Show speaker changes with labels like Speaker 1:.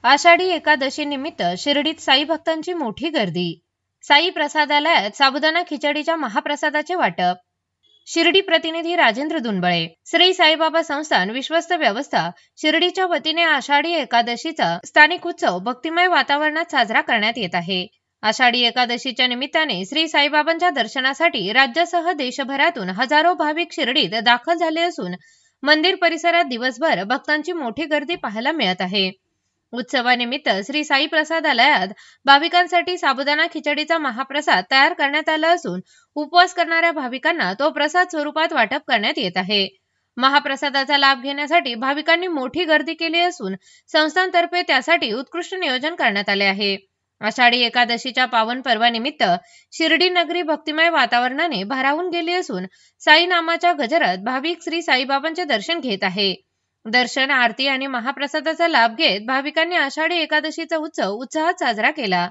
Speaker 1: आषाढी एकादशी निमित्त शिर्डीत साई भक्तांची मोठी गर्दी। साई प्रसादालयात साबुदाणा खिचडीच्या महाप्रसादाचे वाटप। शिर्डी प्रतिनिधी राजेंद्र दुनबळे। श्री साईबाबा संस्थान विश्वस्त व्यवस्था शिर्डीच्या वतीने आषाढी एकादशीचा स्थानिक उत्सव भक्तिमय वातावरणात साजरा करण्यात येत आहे। आषाढी एकादशीच्या निमित्ताने श्री साईबाबांच्या दर्शनासाठी राज्यासह देशभरातून हजारो भाविक शिर्डीत दाखल झाले असून मंदिर परिसरात दिवसभर भक्तांची मोठी गर्दी पाहायला मिळत आहे। उत्सवानिमित्त श्री साई प्रसादालयात भाविकांसाठी साबुदाणा खिचडीचा महाप्रसाद तयार करण्यात आला असून उपवास करणाऱ्या भाविकांना तो प्रसाद स्वरूपात वाटप करण्यात येत आहे। महाप्रसादाचा लाभ घेण्यासाठी भाविकांनी मोठी गर्दी केली असून संस्थांतर्फे त्यासाठी उत्कृष्ट नियोजन करण्यात आले आहे। आषाढी एकादशीच्या पावन पर्वानिमित्त शिर्डी नगरी भक्तिमय वातावरणाने भारावून गेली असून साई नामाच्या गजरात भाविक श्री साईबाबांचे दर्शन घेत आहे। दर्शन, आरती आणि महाप्रसादाचा लाभ घेत भाविकांनी आषाढी एकादशीचा उत्सव उत्साहात साजरा केला।